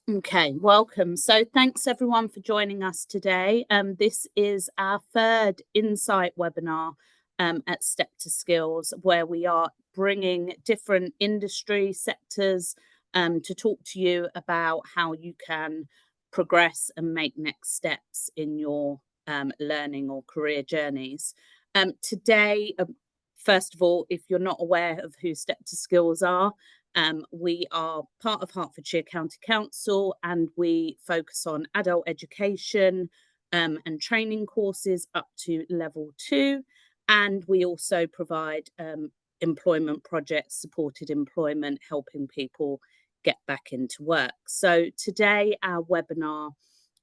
Okay, welcome. So thanks everyone for joining us today. This is our third Insight webinar at Step2Skills, where we are bringing different industry sectors to talk to you about how you can progress and make next steps in your learning or career journeys. Today, first of all, if you're not aware of who Step2Skills are, we are part of Hertfordshire County Council, and we focus on adult education and training courses up to level 2. And we also provide employment projects, supported employment, helping people get back into work. So today our webinar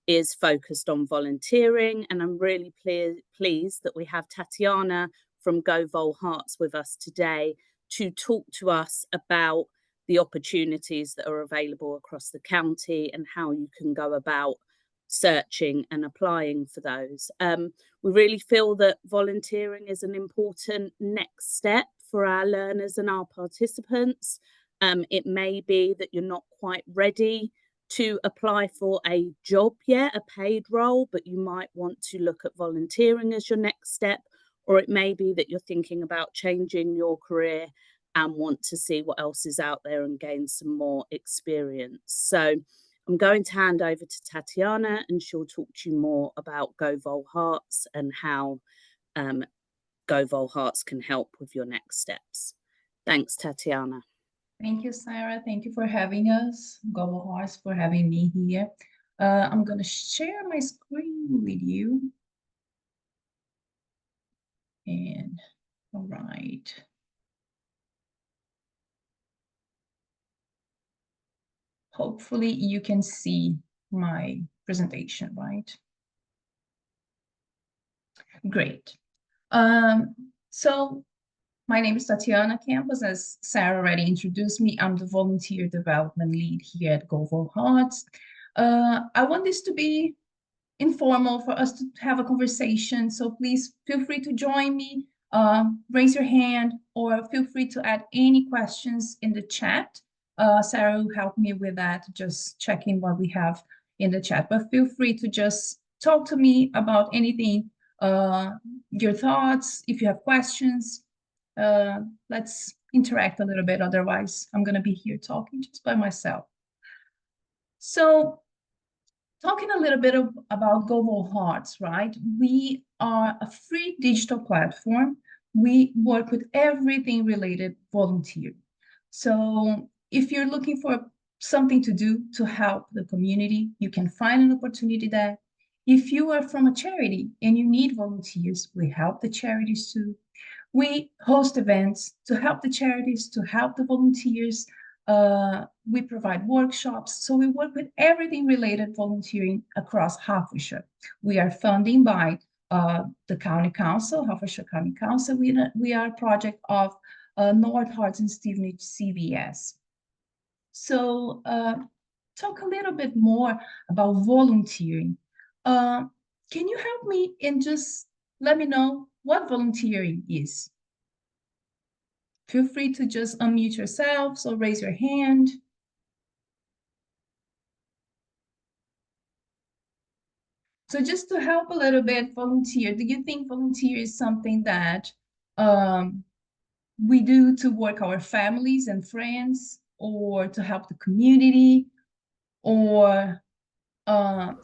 is focused on volunteering, and I'm really pleased that we have Tatiana from Go Vol Herts with us today to talk to us about the opportunities that are available across the county and how you can go about searching and applying for those. We really feel that volunteering is an important next step for our learners and our participants. It may be that you're not quite ready to apply for a job yet, a paid role, but you might want to look at volunteering as your next step, or it may be that you're thinking about changing your career and want to see what else is out there and gain some more experience. So I'm going to hand over to Tatiana, and she'll talk to you more about Go Vol Herts and how Go Vol Herts can help with your next steps. Thanks, Tatiana. Thank you, Sarah. Thank you for having us. GoVolHerts for having me here. I'm going to share my screen with you. And all right. Hopefully you can see my presentation, right? Great. So my name is Tatiana Campos. As Sarah already introduced me, I'm the volunteer development lead here at GoVolHerts. I want this to be informal for us to have a conversation, so please feel free to join me, raise your hand, or feel free to add any questions in the chat. Sarah will help me with that, just checking what we have in the chat, but feel free to just talk to me about anything, your thoughts, if you have questions. Let's interact a little bit, otherwise I'm going to be here talking just by myself. So talking a little bit about GoVolHerts, right? We are a free digital platform. We work with everything related volunteer. So if you're looking for something to do to help the community, you can find an opportunity there. If you are from a charity and you need volunteers, we help the charities too. We host events to help the charities, to help the volunteers. We provide workshops. So we work with everything related volunteering across Hertfordshire. We are funded by the County Council, Hertfordshire County Council. We are a project of North Hearts and Stevenage CVS. So talk a little bit more about volunteering. Can you help me and just let me know what volunteering is? Feel free to just unmute yourselves or raise your hand. So just to help a little bit, volunteer, do you think volunteer is something that we do to work our families and friends, or to help the community, or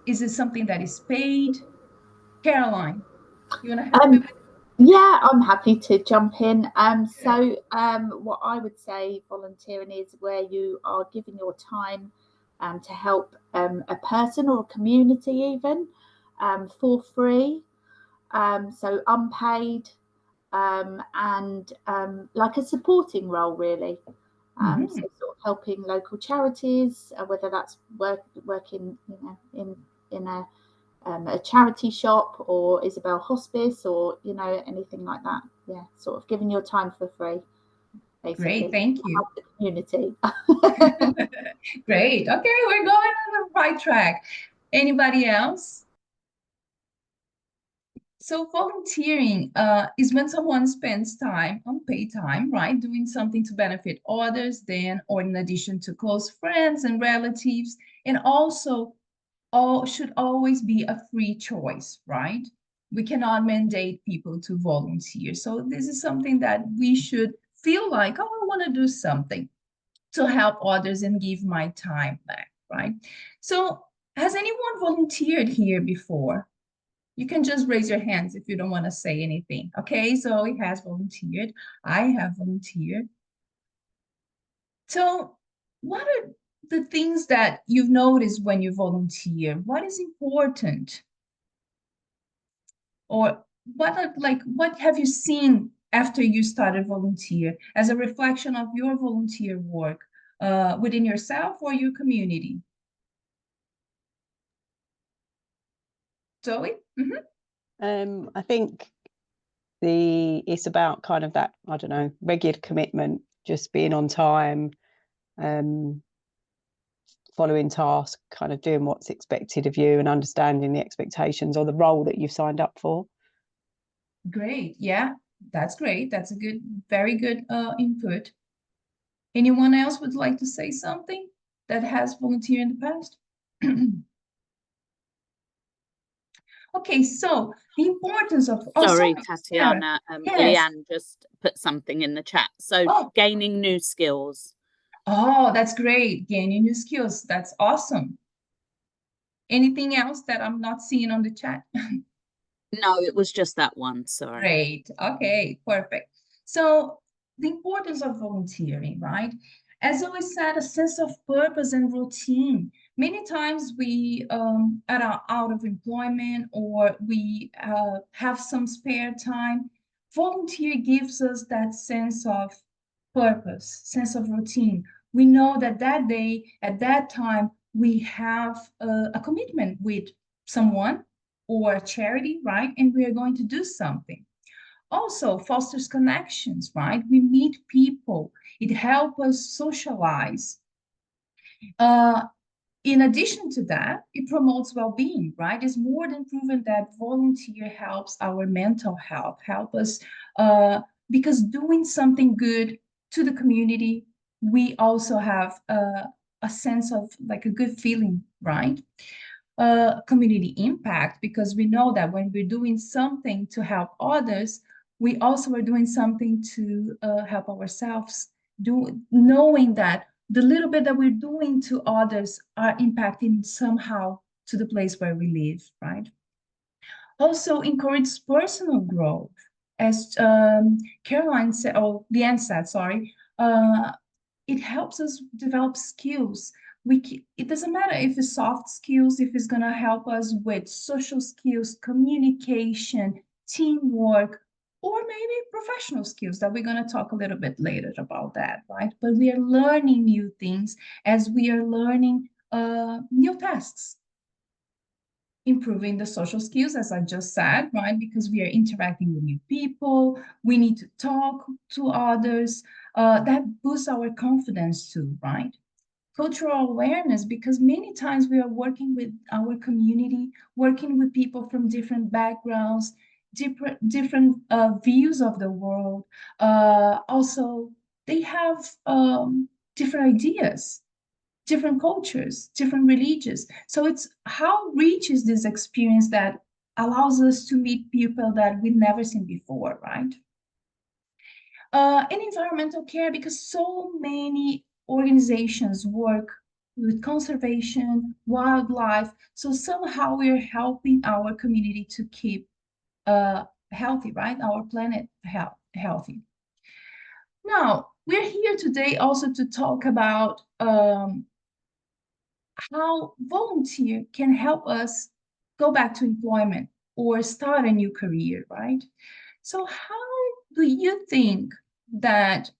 is it something that is paid? Caroline, you want to help me with? Yeah, I'm happy to jump in. What I would say volunteering is where you are giving your time to help a person or a community even for free, so unpaid, and like a supporting role really. So sort of helping local charities, whether that's working, in a charity shop or Isabel Hospice, or anything like that. Yeah, sort of giving your time for free, basically. Great, thank you. Help the community. Great. Okay, we're going on the right track. Anybody else? So volunteering is when someone spends time, unpaid time, right, doing something to benefit others, then, or in addition to close friends and relatives, and also all should always be a free choice, right? We cannot mandate people to volunteer. So this is something that we should feel like, oh, I want to do something to help others and give my time back, right? So has anyone volunteered here before? You can just raise your hands if you don't want to say anything. Okay, Zoe has volunteered. I have volunteered. So what are the things that you've noticed when you volunteer? What is important? Or what have you seen after you started volunteer as a reflection of your volunteer work within yourself or your community? Zoe? I think it's about kind of that, I don't know, regular commitment, just being on time, following tasks, kind of doing what's expected of you and understanding the expectations or the role that you've signed up for. Great. Yeah, that's great. That's a good, very good input. Anyone else would like to say something that has volunteered in the past? Okay, so the importance of... Sorry, Sarah. Tatiana. Yes. Leanne just put something in the chat. So gaining new skills. Oh, that's great. Gaining new skills. That's awesome. Anything else that I'm not seeing on the chat? No, it was just that one. Sorry. Great. Okay, perfect. So the importance of volunteering, right? As always said, a sense of purpose and routine. Many times we are out of employment or we have some spare time. Volunteer gives us that sense of purpose, sense of routine. We know that that day, at that time, we have a commitment with someone or a charity, right? And we are going to do something. Also fosters connections, right? We meet people. It helps us socialize. In addition to that, it promotes well-being, right? It's more than proven that volunteer helps our mental health, help us, because doing something good to the community, we also have a sense of like a good feeling, right? Community impact, because we know that when we're doing something to help others, we also are doing something to help ourselves, knowing that the little bit that we're doing to others are impacting somehow to the place where we live, right? Also encourages personal growth. As Caroline said, or Leanne said, sorry, it helps us develop skills. It doesn't matter if it's soft skills, if it's going to help us with social skills, communication, teamwork, or maybe professional skills that we're going to talk a little bit later about that, right? But we are learning new things as we are learning new tasks. Improving the social skills, as I just said, right? Because we are interacting with new people, we need to talk to others. That boosts our confidence too, right? Cultural awareness, because many times we are working with our community, working with people from different backgrounds, different views of the world. Also, they have different ideas, different cultures, different religions. So it's how rich is this experience that allows us to meet people that we've never seen before, right? And environmental care, because so many organizations work with conservation, wildlife. So somehow we're helping our community to keep healthy, right? Our planet healthy. Now, we're here today also to talk about how volunteer can help us go back to employment or start a new career, right? So how do you think that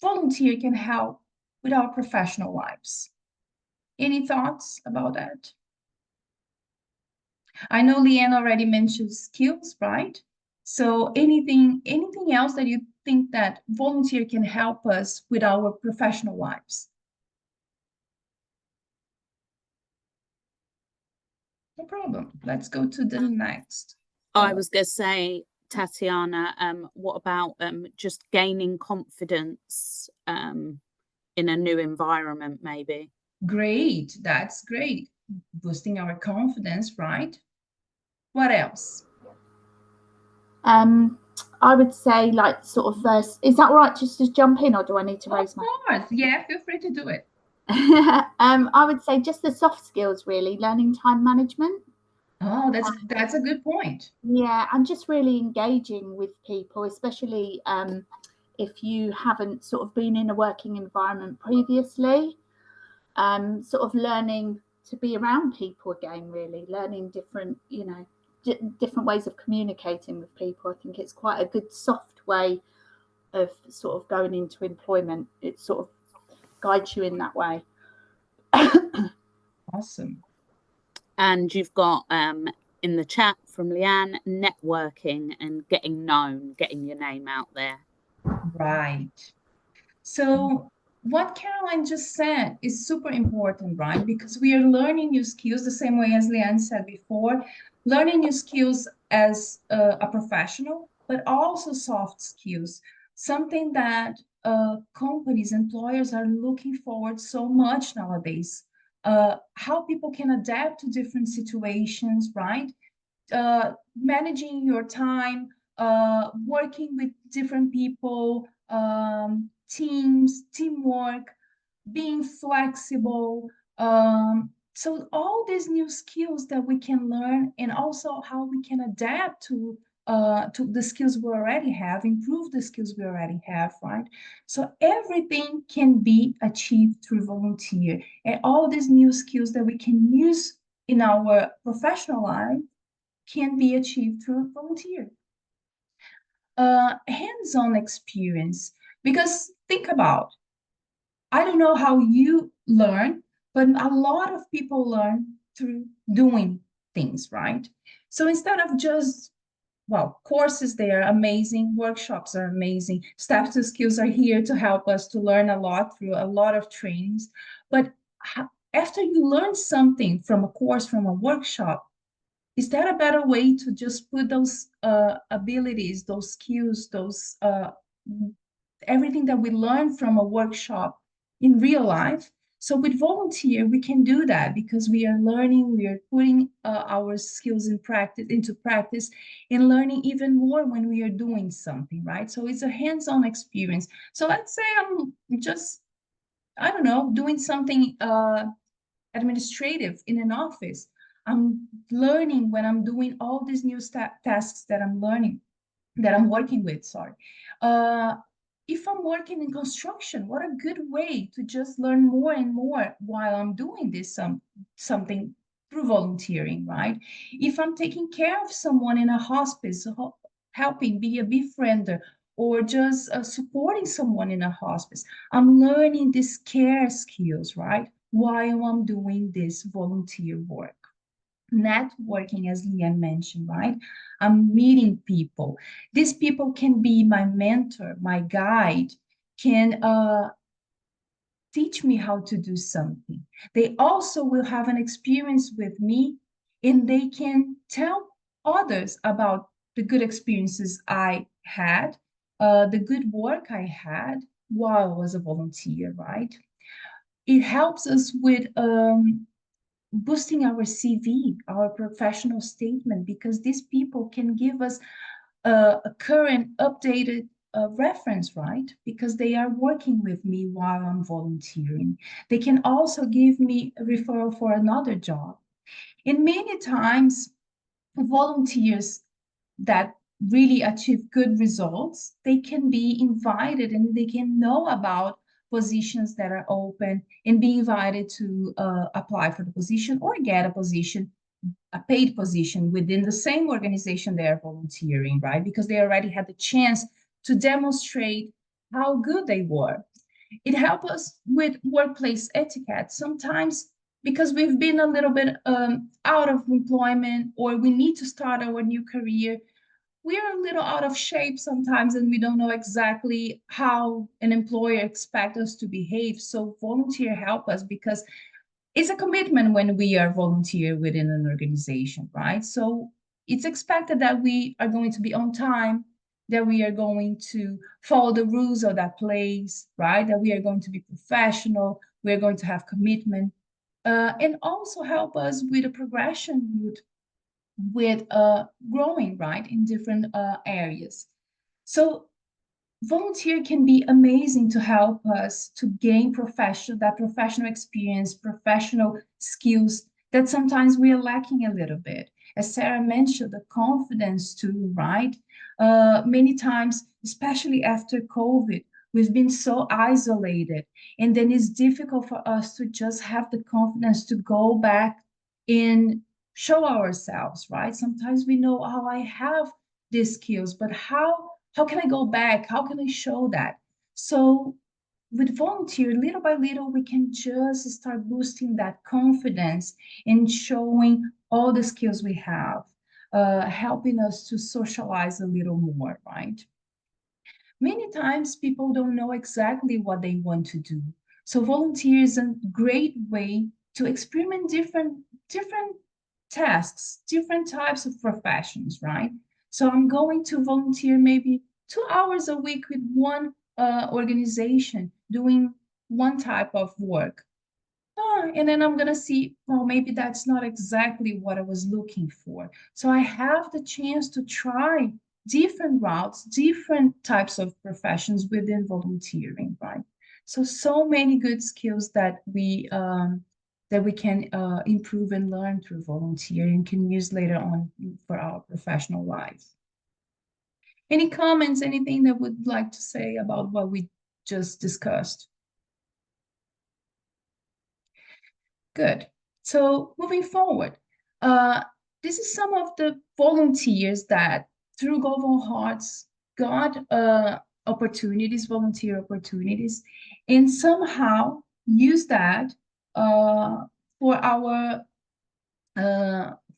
volunteer can help with our professional lives? Any thoughts about that? I know Leanne already mentioned skills, right? So anything else that you think that volunteer can help us with our professional lives? No problem. Let's go to the next. I was going to say, Tatiana, what about just gaining confidence in a new environment, maybe? Great, that's great. Boosting our confidence, right? What else? I would say, like, sort of first, is that all right just to jump in, or do I need to raise my? Of course, yeah, feel free to do it. I would say just the soft skills, really, learning time management. Oh, that's a good point. Yeah, and just really engaging with people, especially if you haven't sort of been in a working environment previously. Sort of learning to be around people again, really learning different, you know, different ways of communicating with people. I think it's quite a good soft way of sort of going into employment. It sort of guides you in that way. Awesome. And you've got in the chat from Leanne, networking and getting known, getting your name out there. Right. So what Caroline just said is super important, right? Because we are learning new skills the same way as Leanne said before, learning new skills as a professional, but also soft skills, something that companies, employers are looking forward so much nowadays. How people can adapt to different situations, right? Managing your time, working with different people, teams, teamwork, being flexible. So all these new skills that we can learn, and also how we can adapt to the skills we already have, improve the skills we already have, right? So everything can be achieved through volunteer, and all these new skills that we can use in our professional life can be achieved through volunteer. Hands-on experience, because think about, I don't know how you learn, but a lot of people learn through doing things, right? So instead of just, well, courses, they are amazing, workshops are amazing, Step2Skills are here to help us to learn a lot through a lot of trainings, but after you learn something from a course, from a workshop, is there a better way to just put those abilities, those skills, those everything that we learn from a workshop in real life? So with volunteer, we can do that because we are learning, we are putting our skills into practice and learning even more when we are doing something, right? So it's a hands-on experience. So let's say I'm just, I don't know, doing something administrative in an office. I'm learning when I'm doing all these new tasks that I'm learning, that I'm working with, sorry. If I'm working in construction, what a good way to just learn more and more while I'm doing this something through volunteering, right? If I'm taking care of someone in a hospice, helping, be a befriender, or just supporting someone in a hospice, I'm learning these care skills, right? While I'm doing this volunteer work. Networking, as Leanne mentioned, right? I'm meeting people. These people can be my mentor, my guide, can teach me how to do something. They also will have an experience with me, and they can tell others about the good experiences I had, the good work I had while I was a volunteer, right? It helps us with boosting our CV, our professional statement, because these people can give us a current, updated reference, right? Because they are working with me while I'm volunteering. They can also give me a referral for another job. And many times, volunteers that really achieve good results, they can be invited and they can know about positions that are open and be invited to apply for the position or get a position, a paid position within the same organization they are volunteering, right? Because they already had the chance to demonstrate how good they were. It helps us with workplace etiquette. Sometimes because we've been a little bit out of employment, or we need to start our new career, we are a little out of shape sometimes, and we don't know exactly how an employer expects us to behave. So volunteer help us, because it's a commitment when we are volunteer within an organization, right? So it's expected that we are going to be on time, that we are going to follow the rules of that place, right? That we are going to be professional, we're going to have commitment, and also help us with a progression route with growing, right, in different areas. So volunteer can be amazing to help us to gain professional experience, professional skills that sometimes we are lacking a little bit. As Sarah mentioned, the confidence too, right? Many times, especially after COVID, we've been so isolated, and then it's difficult for us to just have the confidence to go back and show ourselves, right? Sometimes we know, oh, I have these skills, but how can I go back? How can I show that? So with volunteer, little by little, we can just start boosting that confidence and showing all the skills we have, helping us to socialize a little more, right? Many times people don't know exactly what they want to do. So volunteer is a great way to experiment different tasks, different types of professions, right? So I'm going to volunteer maybe 2 hours a week with one organization doing one type of work. And then I'm going to see, well, maybe that's not exactly what I was looking for. So I have the chance to try different routes, different types of professions within volunteering, right? So many good skills that we can improve and learn through volunteering and can use later on for our professional lives. Any comments, anything that would like to say about what we just discussed? Good. So moving forward, this is some of the volunteers that through GoVolHerts got opportunities, volunteer opportunities, and somehow use that for our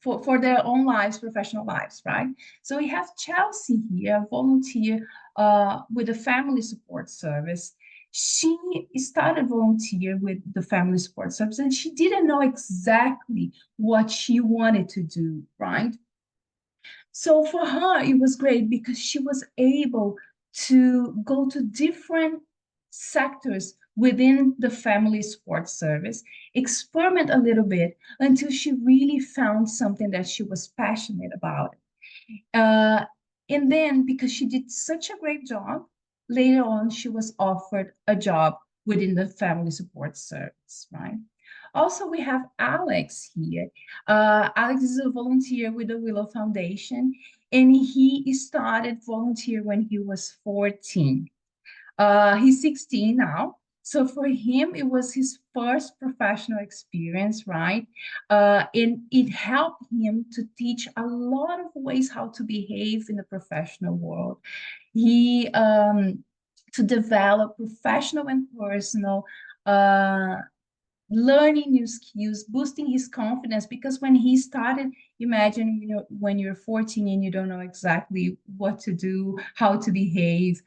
for their own lives, professional lives, right? So we have Chelsea here, a volunteer with the family support service. She started volunteer with the family support service, and she didn't know exactly what she wanted to do, right? So for her, it was great because she was able to go to different sectors within the family support service, experiment a little bit until she really found something that she was passionate about. And then because she did such a great job, later on, she was offered a job within the family support service, right? Also, we have Alex here. Alex is a volunteer with the Willow Foundation, and he started volunteer when he was 14. He's 16 now. So for him, it was his first professional experience, right? And it helped him to teach a lot of ways how to behave in the professional world. He to develop professional and personal learning new skills, boosting his confidence, because when he started, imagine, you know, when you're 14 and you don't know exactly what to do, how to behave,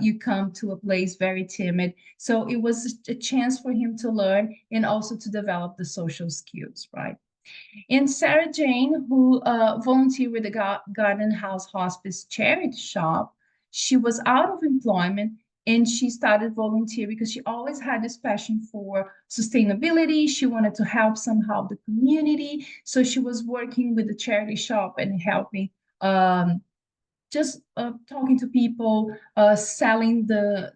you come to a place very timid. So it was a chance for him to learn and also to develop the social skills, right? And Sarah Jane, who volunteered with the Garden House Hospice charity shop, she was out of employment and she started volunteer because she always had this passion for sustainability. She wanted to help somehow the community. So she was working with the charity shop and helping, just talking to people, selling the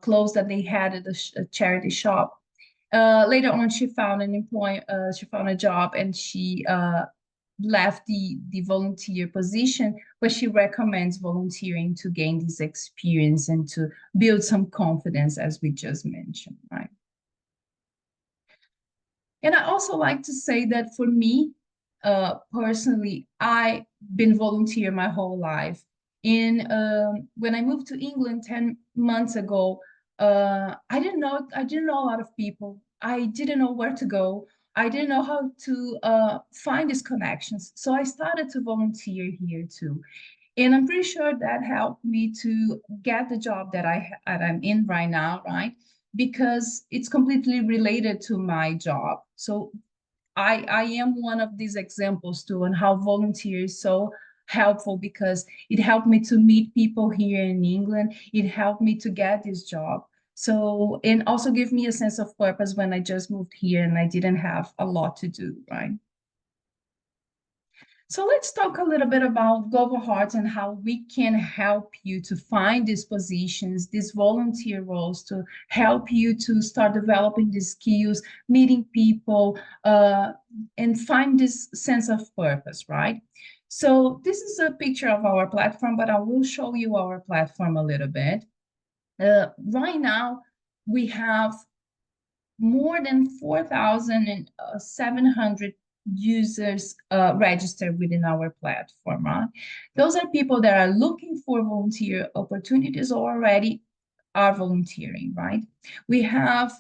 clothes that they had at the charity shop. Later on, she found a job, and she left the volunteer position, but she recommends volunteering to gain this experience and to build some confidence, as we just mentioned, right? And I also like to say that for me, personally, I've been volunteer my whole life. And when I moved to England 10 months ago, I didn't know a lot of people. I didn't know where to go. I didn't know how to find these connections. So I started to volunteer here too. And I'm pretty sure that helped me to get the job that I'm in right now, right? Because it's completely related to my job. So I am one of these examples too, on how volunteer is so helpful, because it helped me to meet people here in England. It helped me to get this job. So, and also give me a sense of purpose when I just moved here and I didn't have a lot to do, right? So let's talk a little bit about GoVolHerts and how we can help you to find these positions, these volunteer roles, to help you to start developing these skills, meeting people, and find this sense of purpose, right? So this is a picture of our platform, but I will show you our platform a little bit. Right now, we have more than 4,700 users registered within our platform, right? Those are people that are looking for volunteer opportunities or already are volunteering, right? We have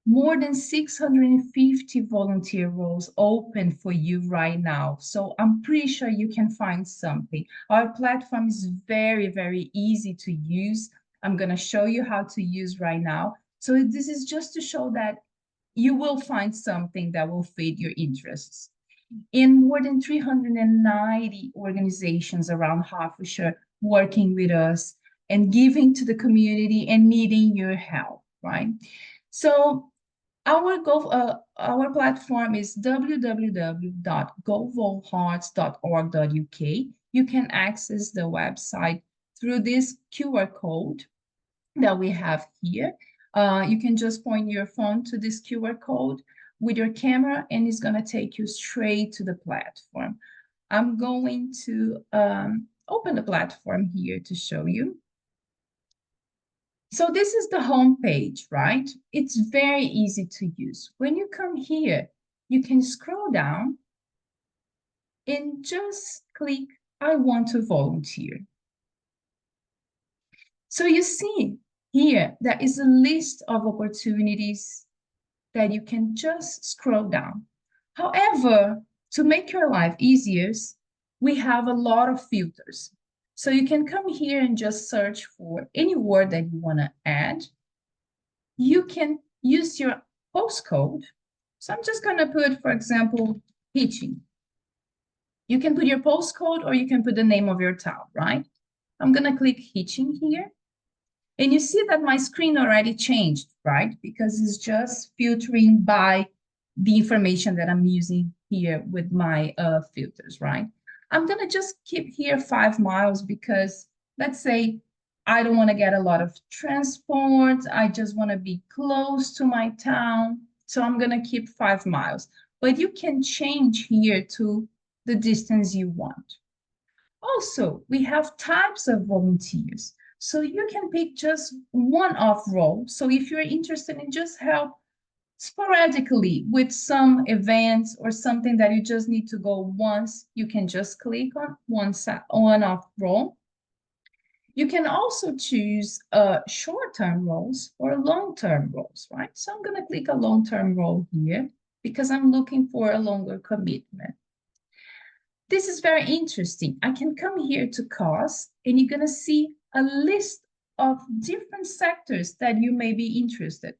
more than 650 volunteer roles open for you right now. So I'm pretty sure you can find something. Our platform is very, very easy to use. I'm going to show you how to use right now. So this is just to show that you will find something that will fit your interests. In more than 390 organizations around Hertfordshire working with us and giving to the community and needing your help, right? So our platform is www.govolherts.org.uk. You can access the website through this QR code that we have here. You can just point your phone to this QR code with your camera, and it's going to take you straight to the platform. I'm going to open the platform here to show you. So this is the home page, right? It's very easy to use. When you come here, you can scroll down and just click, I want to volunteer. So you see here, there is a list of opportunities that you can just scroll down. However, to make your life easier, we have a lot of filters. So you can come here and just search for any word that you want to add. You can use your postcode. So I'm just going to put, for example, Hitchin. You can put your postcode or you can put the name of your town, right? I'm going to click Hitchin here. And you see that my screen already changed, right? Because it's just filtering by the information that I'm using here with my filters, right? I'm going to just keep here 5 miles because let's say I don't want to get a lot of transport. I just want to be close to my town. So I'm going to keep 5 miles. But you can change here to the distance you want. Also, we have types of volunteers. So you can pick just one-off role. So if you're interested in just help sporadically with some events or something that you just need to go once, you can just click on one-off role. You can also choose short-term roles or long-term roles, right? So I'm going to click a long-term role here because I'm looking for a longer commitment. This is very interesting. I can come here to cost, and you're going to see a list of different sectors that you may be interested in.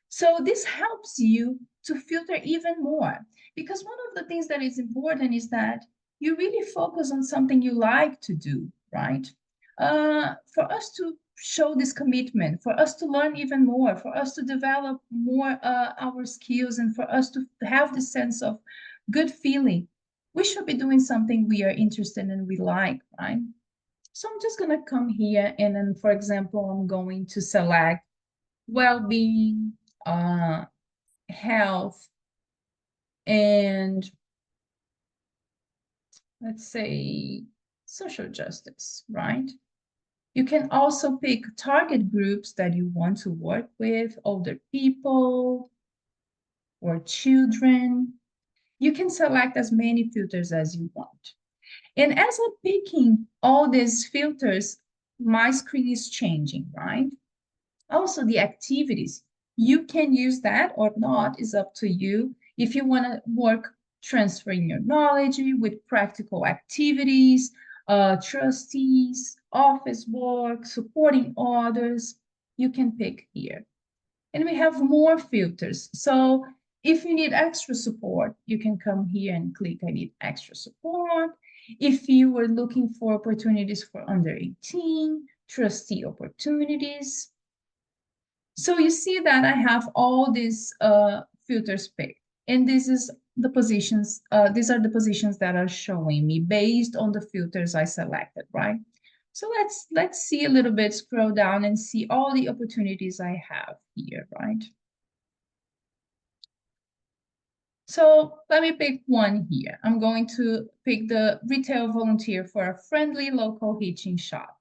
So this helps you to filter even more, because one of the things that is important is that you really focus on something you like to do, right? For us to show this commitment, for us to learn even more, for us to develop more our skills, and for us to have this sense of good feeling, we should be doing something we are interested in and we like, right? So I'm just going to come here and then, for example, I'm going to select well-being, health, and let's say social justice, right? You can also pick target groups that you want to work with, older people or children. You can select as many filters as you want. And as I'm picking all these filters, my screen is changing, right? Also, the activities, you can use that or not, is up to you. If you want to work transferring your knowledge with practical activities, trustees, office work, supporting others, you can pick here. And we have more filters. So If you need extra support, you can come here and click I need extra support. If you were looking for opportunities for under 18, trustee opportunities. So you see that I have all these filters picked, and this is the positions, these are the positions that are showing me based on the filters I selected, right? So let's see a little bit, scroll down and see all the opportunities I have here, right? So let me pick one here. I'm going to pick the retail volunteer for a friendly local hitching shop.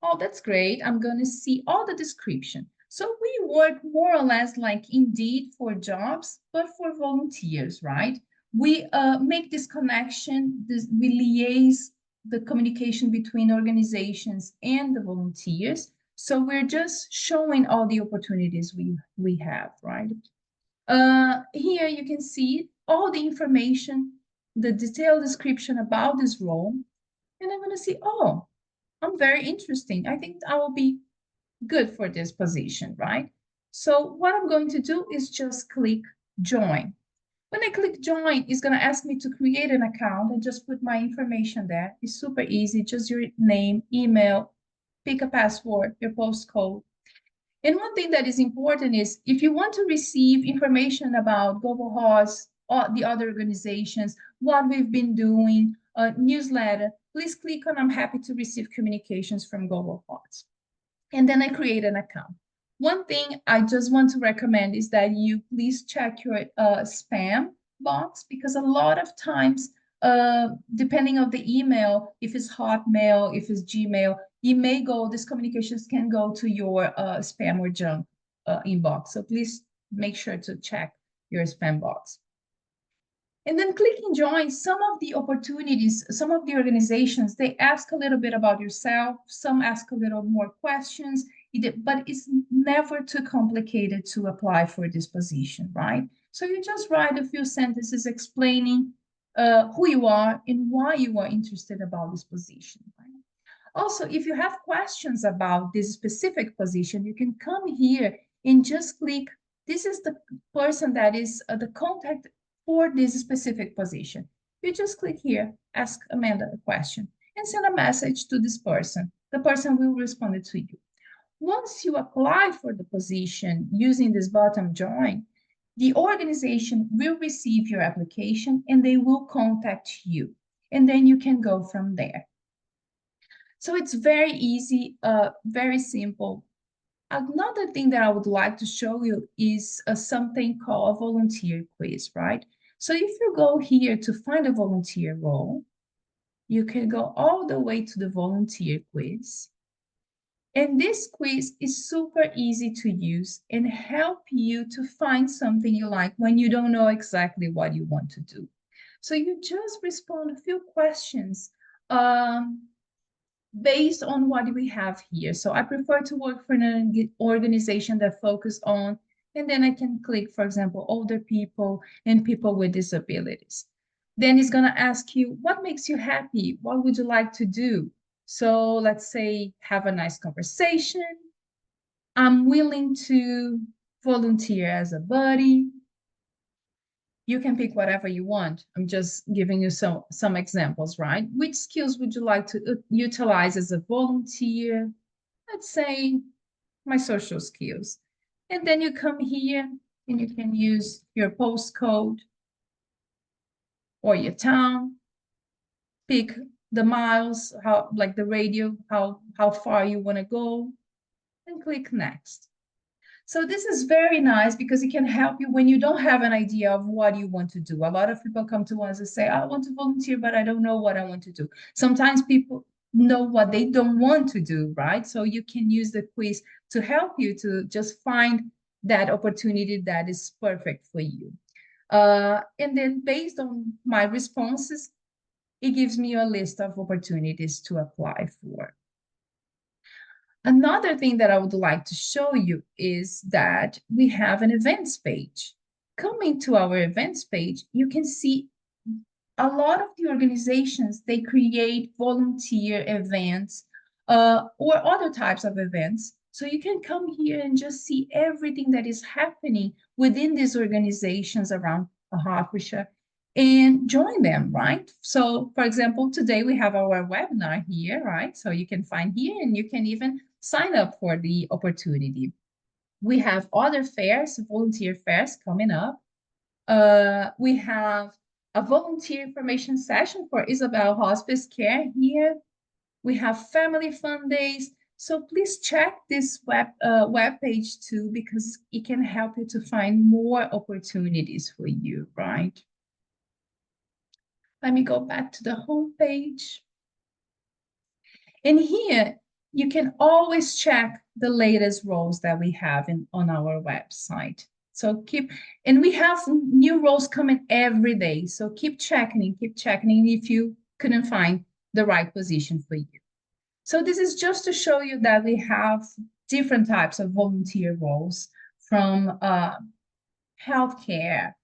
Oh, that's great. I'm going to see all the description. So we work more or less like Indeed for jobs, but for volunteers, right? We make this connection, we liaise the communication between organizations and the volunteers. So we're just showing all the opportunities we have, right? Here you can see all the information, the detailed description about this role. And I'm going to see, oh, I'm very interesting. I think I will be good for this position, right? So what I'm going to do is just click join. When I click join, it's going to ask me to create an account and just put my information there. It's super easy, just your name, email, pick a password, your postcode. And one thing that is important is if you want to receive information about GoVolHerts or the other organizations, what we've been doing, newsletter, please click on I'm happy to receive communications from GoVolHerts. And then I create an account. One thing I just want to recommend is that you please check your spam box, because a lot of times, depending on the email, if it's Hotmail, if it's Gmail, these communications can go to your spam or junk inbox. So please make sure to check your spam box. And then clicking join, some of the opportunities, some of the organizations, they ask a little bit about yourself, some ask a little more questions, but it's never too complicated to apply for this position, right? So you just write a few sentences explaining who you are and why you are interested about this position, right? Also, if you have questions about this specific position, you can come here and just click, this is the person that is the contact for this specific position. You just click here, ask Amanda a question, and send a message to this person. The person will respond it to you. Once you apply for the position using this button, join, the organization will receive your application and they will contact you. And then you can go from there. So it's very easy, very simple. Another thing that I would like to show you is something called a volunteer quiz, right? So if you go here to find a volunteer role, you can go all the way to the volunteer quiz. And this quiz is super easy to use and help you to find something you like when you don't know exactly what you want to do. So you just respond a few questions based on what we have here. So I prefer to work for an organization that focuses on, and then I can click, for example, older people and people with disabilities. Then it's going to ask you, what makes you happy? What would you like to do? So let's say, have a nice conversation. I'm willing to volunteer as a buddy. You can pick whatever you want. I'm just giving you some examples, right? Which skills would you like to utilize as a volunteer? Let's say my social skills. And then you come here and you can use your postcode or your town. Pick the miles, like the radio, how far you want to go, and click next. So this is very nice because it can help you when you don't have an idea of what you want to do. A lot of people come to us and say, I want to volunteer, but I don't know what I want to do. Sometimes people know what they don't want to do, right? So you can use the quiz to help you to just find that opportunity that is perfect for you. And then based on my responses, it gives me a list of opportunities to apply for. Another thing that I would like to show you is that we have an events page. Coming to our events page, you can see a lot of the organizations, they create volunteer events or other types of events. So you can come here and just see everything that is happening within these organizations around Hertfordshire and join them, right? So, for example, today we have our webinar here, right? So you can find here and you can even sign up for the opportunity. We have other fairs, volunteer fairs coming up. We have a volunteer information session for Isabel Hospice Care here. We have family fun days. So please check this web page too, because it can help you to find more opportunities for you, right? Let me go back to the home page. And here, you can always check the latest roles that we have on our website. So and we have new roles coming every day. So keep checking if you couldn't find the right position for you. So this is just to show you that we have different types of volunteer roles, from healthcare,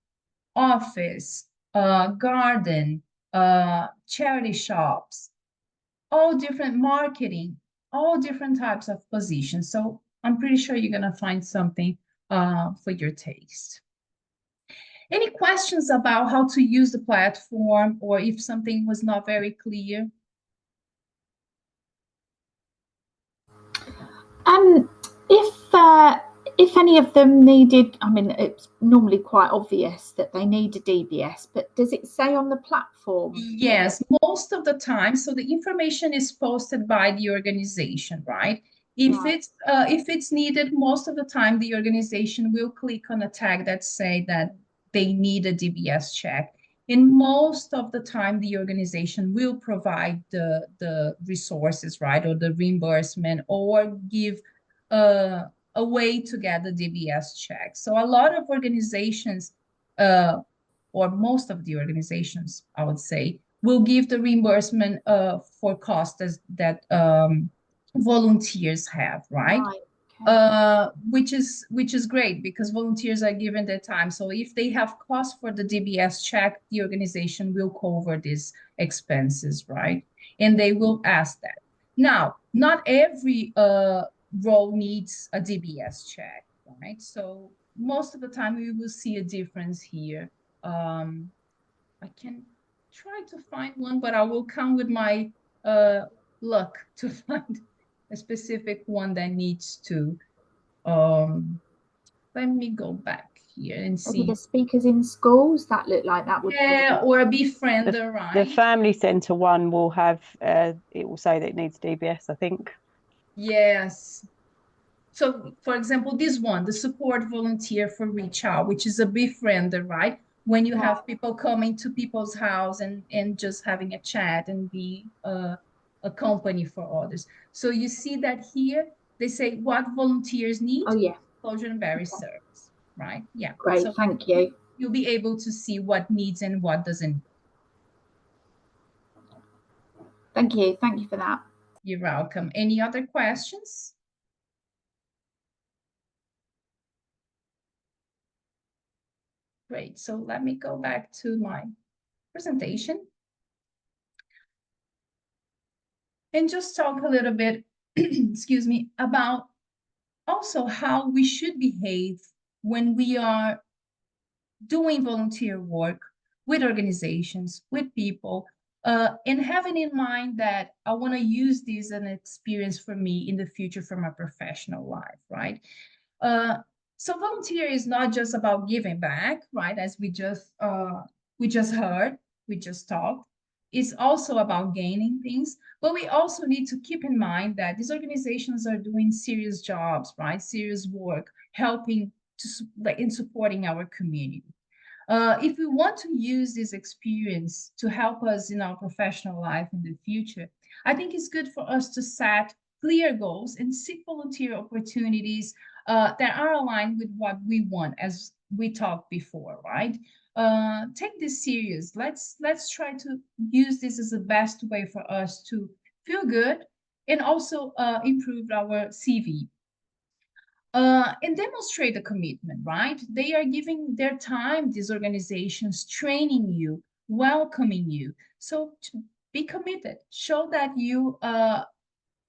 office, garden, charity shops, all different marketing, all different types of positions. So I'm pretty sure you're going to find something for your taste. Any questions about how to use the platform, or if something was not very clear? If any of them needed, I mean, it's normally quite obvious that they need a DBS, but does it say on the platform? Yes, most of the time. So the information is posted by the organization, right? If it's needed, most of the time the organization will click on a tag that say that they need a DBS check. And most of the time, the organization will provide the resources, right, or the reimbursement, or give a way to get the DBS check. So a lot of organizations, or most of the organizations, I would say, will give the reimbursement for costs that volunteers have, right? Which is great, because volunteers are given their time. So if they have costs for the DBS check, the organization will cover these expenses, right? And they will ask that. Now, not every role needs a DBS check, right? So most of the time we will see a difference here. I can try to find one, but I will come with my luck to find a specific one that needs to. Let me go back here and see. The speakers in schools, that look like that would. Yeah, or a befriender, right? The family centre one will have, it will say that it needs DBS, I think. Yes. So, for example, this one, the support volunteer for Reach Out, which is a befriender, right? When you have people coming to people's house and just having a chat and be a company for others. So you see that here, they say what volunteers need. Oh, yeah. Closure and barrier service, right? Yeah. Great, so thank you. You'll be able to see what needs and what doesn't. Thank you for that. You're welcome. Any other questions? Great. So let me go back to my presentation and just talk a little bit, excuse me, about also how we should behave when we are doing volunteer work with organizations, with people, and having in mind that I want to use this as an experience for me in the future for my professional life, right? So volunteer is not just about giving back, right? As we just heard, we just talked. It's also about gaining things, but we also need to keep in mind that these organizations are doing serious jobs, right? Serious work, helping in supporting our community. If we want to use this experience to help us in our professional life in the future, I think it's good for us to set clear goals and seek volunteer opportunities that are aligned with what we want, as we talked before, right? Take this serious. Let's try to use this as the best way for us to feel good and also improve our CV. And demonstrate the commitment, right? They are giving their time, these organizations, training you, welcoming you. So be committed. Show that you are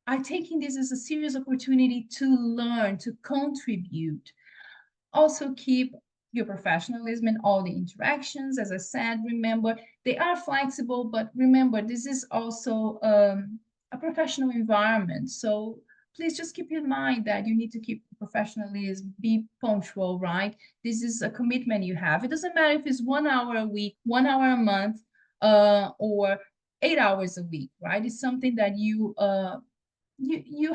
are taking this as a serious opportunity to learn, to contribute. Also keep your professionalism in all the interactions. As I said, remember, they are flexible, but remember, this is also a professional environment. So please just keep in mind that you need to keep professionalism, be punctual, right? This is a commitment you have. It doesn't matter if it's 1 hour a week, 1 hour a month, or 8 hours a week, right? It's something that you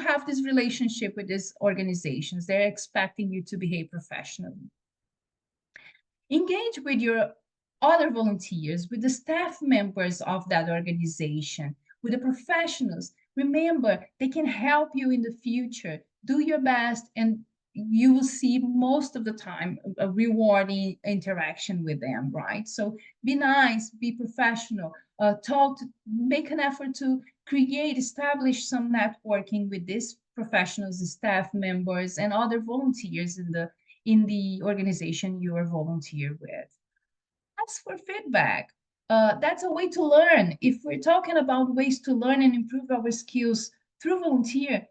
have this relationship with these organizations. They're expecting you to behave professionally. Engage with your other volunteers, with the staff members of that organization, with the professionals. Remember, they can help you in the future. Do your best, and you will see most of the time a rewarding interaction with them, right? So be nice, be professional, make an effort to establish some networking with these professionals, the staff members, and other volunteers in the organization you are volunteer with. Ask for feedback. That's a way to learn. If we're talking about ways to learn and improve our skills through volunteer,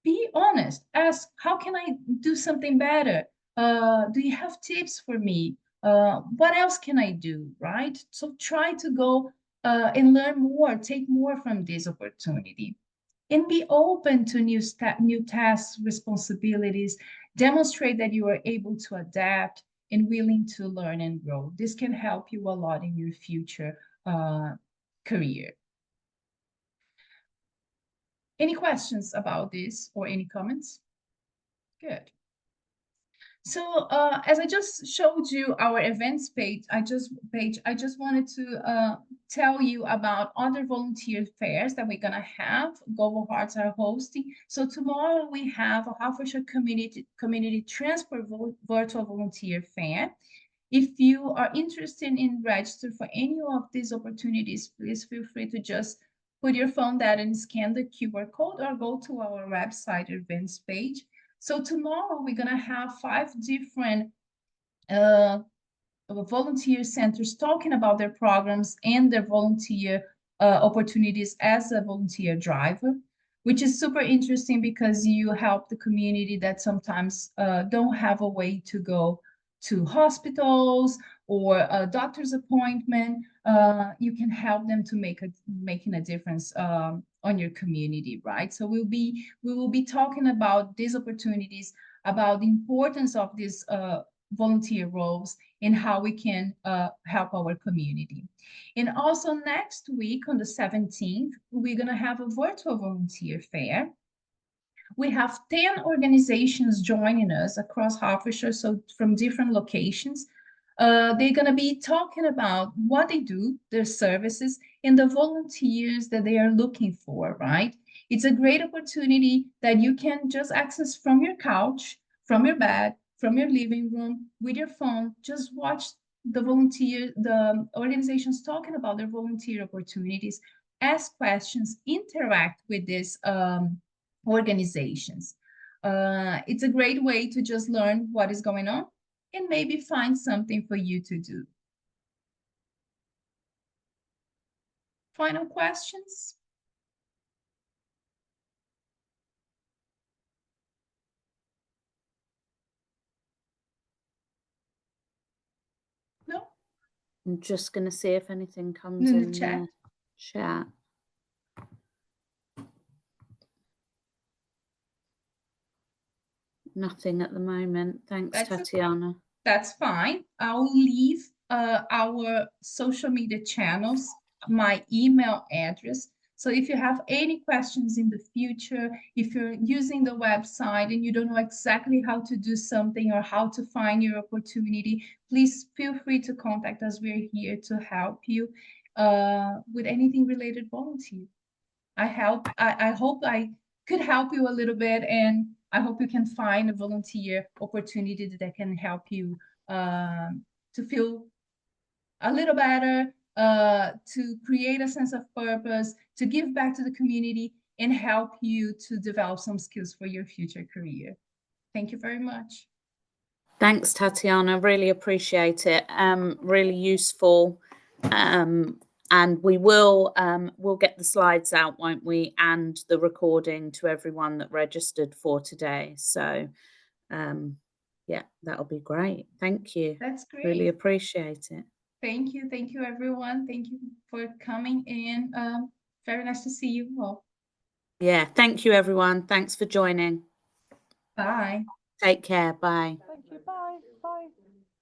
be honest. Ask, how can I do something better? Do you have tips for me? What else can I do, right? So try to go and learn more, take more from this opportunity. And be open to new tasks, responsibilities. Demonstrate that you are able to adapt and willing to learn and grow. This can help you a lot in your future career. Any questions about this or any comments? Good. So as I just showed you our events page, I just wanted to tell you about other volunteer fairs that we're gonna have. GoVolHerts are hosting. So tomorrow we have a Hertfordshire Community Transport Virtual Volunteer Fair. If you are interested in register for any of these opportunities, please feel free to just put your phone down and scan the QR code or go to our website events page. So tomorrow we're gonna have 5 different volunteer centers talking about their programs and their volunteer opportunities as a volunteer driver, which is super interesting because you help the community that sometimes don't have a way to go to hospitals or a doctor's appointment. You can help them to making a difference on your community, right? So we will be talking about these opportunities, about the importance of these volunteer roles and how we can help our community. And also next week on the 17th, we're gonna have a virtual volunteer fair. We have 10 organizations joining us across Hertfordshire, so from different locations. They're going to be talking about what they do, their services, and the volunteers that they are looking for, right? It's a great opportunity that you can just access from your couch, from your bed, from your living room, with your phone. Just watch the organizations talking about their volunteer opportunities, ask questions, interact with these organizations. It's a great way to just learn what is going on and maybe find something for you to do. Final questions? No? I'm just going to see if anything comes in the chat. Nothing at the moment. Thanks, Tatiana. That's fine. I'll leave our social media channels, my email address. So if you have any questions in the future, if you're using the website and you don't know exactly how to do something or how to find your opportunity, please feel free to contact us. We're here to help you with anything related volunteer. I hope I could help you a little bit, and I hope you can find a volunteer opportunity that can help you to feel a little better, to create a sense of purpose, to give back to the community, and help you to develop some skills for your future career. Thank you very much. Thanks, Tatiana. Really appreciate it. Really useful And we will we'll get the slides out, won't we, and the recording to everyone that registered for today. So yeah, that'll be great. Thank you. That's great. Really appreciate it. Thank you everyone. Thank you for coming in. Very nice to see you all. Yeah, thank you everyone. Thanks for joining. Bye. Take care. Bye.